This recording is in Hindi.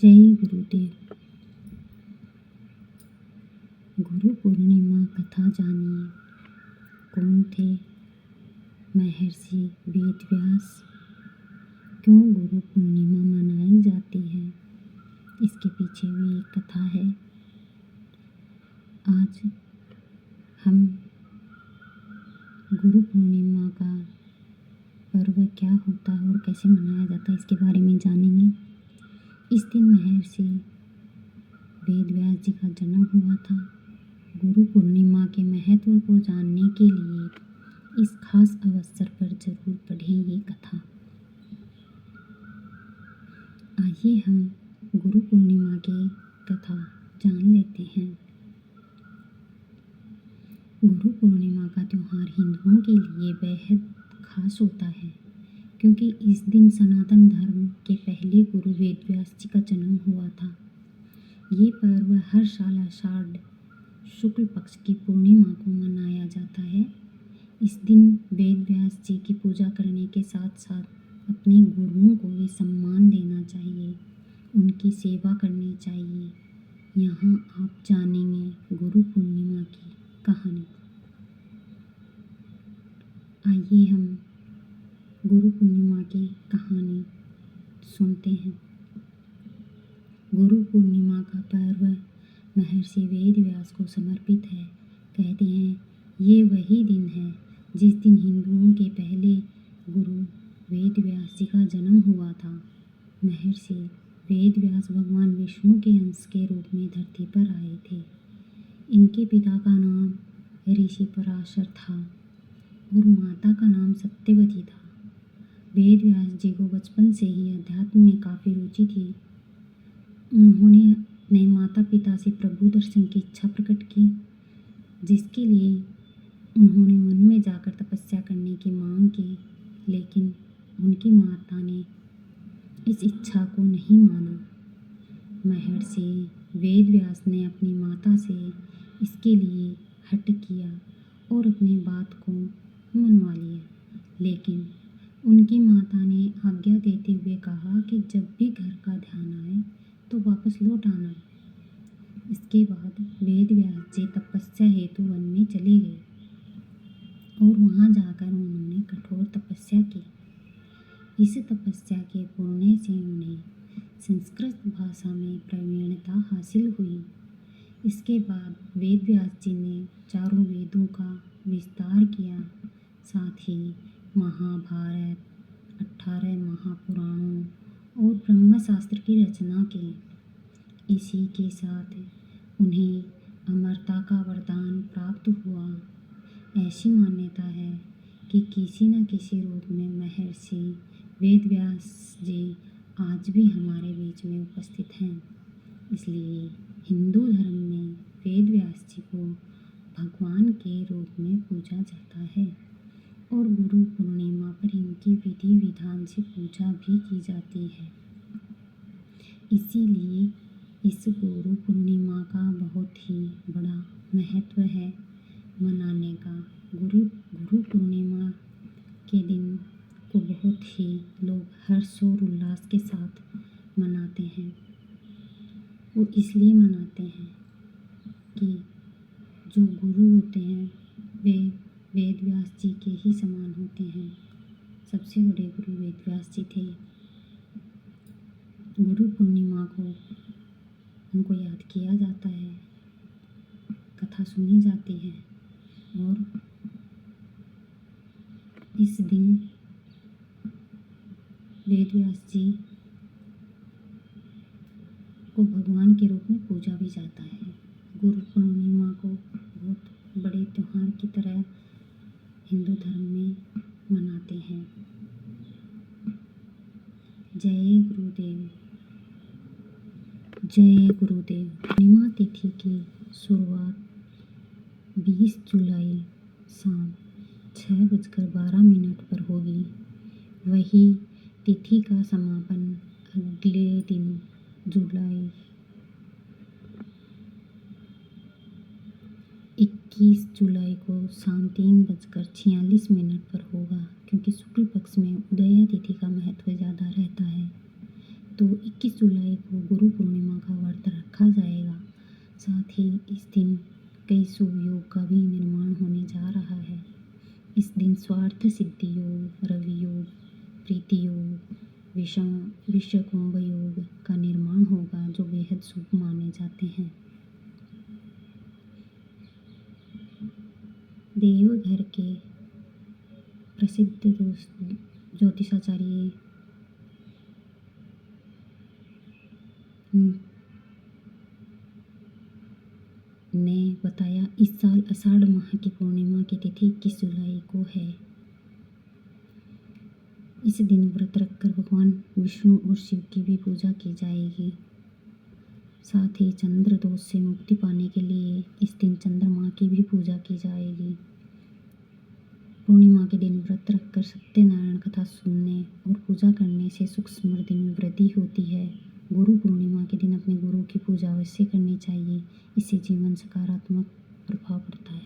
जय गुरुदेव। गुरु पूर्णिमा कथा जानिए। कौन थे महर्षि वेदव्यास? क्यों गुरु पूर्णिमा मनाई जाती है? इसके पीछे भी एक कथा है। आज हम गुरु पूर्णिमा का पर्व क्या होता है और कैसे मनाया जाता है इसके बारे में जानेंगे। इस दिन महर्षि वेदव्यास जी का जन्म हुआ था। गुरु पूर्णिमा के महत्व को जानने के लिए इस खास अवसर पर जरूर पढ़ें ये कथा। आइए हम गुरु पूर्णिमा की कथा जान लेते हैं। गुरु पूर्णिमा का त्यौहार हिंदुओं के लिए बेहद खास होता है, क्योंकि इस दिन सनातन धर्म के पहले गुरु वेदव्यास जी का जन्म हुआ था। ये पर्व हर साल आषाढ़ शुक्ल पक्ष की पूर्णिमा को मनाया जाता है। इस दिन वेदव्यास जी की पूजा करने के साथ साथ अपने गुरुओं को भी सम्मान देना चाहिए, उनकी सेवा करनी चाहिए। यहाँ आप जानेंगे गुरु पूर्णिमा की कहानी। आइए हम गुरु पूर्णिमा की कहानी सुनते हैं। गुरु पूर्णिमा का पर्व महर्षि वेदव्यास को समर्पित है। कहते हैं ये वही दिन है जिस दिन हिंदुओं के पहले गुरु वेदव्यास जी का जन्म हुआ था। महर्षि वेदव्यास भगवान विष्णु के अंश के रूप में धरती पर आए थे। इनके पिता का नाम ऋषि पराशर था और माता का नाम सत्यवती था। वेदव्यास जी को बचपन से ही अध्यात्म में काफ़ी रुचि थी। उन्होंने अपने माता पिता से प्रभु दर्शन की इच्छा प्रकट की, जिसके लिए उन्होंने वन में जाकर तपस्या करने की मांग की, लेकिन उनकी माता ने इस इच्छा को नहीं माना। महर्षि वेदव्यास ने अपनी माता से इसके लिए हठ किया और अपनी बात को मनवा लिया, लेकिन उनकी माता ने आज्ञा देते हुए कहा कि जब भी घर का ध्यान आए तो वापस लौट आना। इसके बाद वेदव्यास जी तपस्या हेतु वन में चले गए और वहां जाकर उन्होंने कठोर तपस्या की। इस तपस्या के पूर्ण से उन्हें संस्कृत भाषा में प्रवीणता हासिल हुई। इसके बाद वेदव्यास जी ने चारों वेदों का विस्तार किया, साथ ही महाभारत, 18 महापुराणों और ब्रह्मशास्त्र की रचना की। इसी के साथ उन्हें अमरता का वरदान प्राप्त हुआ। ऐसी मान्यता है कि किसी न किसी रूप में महर्षि वेदव्यास जी आज भी हमारे बीच में उपस्थित हैं। इसलिए हिंदू धर्म में वेदव्यास जी को भगवान के रूप में पूजा जाता है और गुरु पूर्णिमा पर इनकी विधि विधान से पूजा भी की जाती है। इसीलिए इस गुरु पूर्णिमा का बहुत ही बड़ा महत्व है मनाने का। गुरु पूर्णिमा के दिन को बहुत ही लोग हर्ष और उल्लास के साथ मनाते हैं। वो इसलिए मनाते हैं कि जो गुरु होते हैं वे वेदव्यास जी के ही समान होते हैं। सबसे बड़े गुरु वेदव्यास जी थे। गुरु पूर्णिमा को उनको याद किया जाता है, कथा सुनी जाती है और इस दिन वेदव्यास जी को भगवान के रूप में पूजा भी जाता है। गुरु पूर्णिमा को बहुत बड़े त्योहार की तरह हिंदू धर्म में मनाते हैं। जय गुरुदेव। जय गुरुदेव। पूर्णिमा तिथि की शुरुआत 20 जुलाई शाम 6:12 पर होगी। वही तिथि का समापन अगले दिन जुलाई 21 जुलाई को शाम 3:46 पर होगा, क्योंकि शुक्ल पक्ष में उदया तिथि का महत्व ज़्यादा रहता है। तो 21 जुलाई को गुरु पूर्णिमा का व्रत रखा जाएगा। साथ ही इस दिन कई शुभ योग का भी निर्माण होने जा रहा है। इस दिन स्वार्थ सिद्धि योग, रवि योग, प्रीति योग, विषकुंभ योग का निर्माण होगा, जो बेहद शुभ माने जाते हैं। देवघर के प्रसिद्ध ज्योतिषाचार्य ने बताया, इस साल आषाढ़ माह की पूर्णिमा की तिथि 21 जुलाई को है। इस दिन व्रत रखकर भगवान विष्णु और शिव की भी पूजा की जाएगी। साथ ही चंद्र दोष से मुक्ति पाने के लिए इस दिन चंद्रमा की भी पूजा की जाएगी। पूर्णिमा के दिन व्रत रखकर सत्यनारायण कथा सुनने और पूजा करने से सुख समृद्धि में वृद्धि होती है। गुरु पूर्णिमा के दिन अपने गुरु की पूजा अवश्य करनी चाहिए। इससे जीवन सकारात्मक प्रभाव पड़ता है।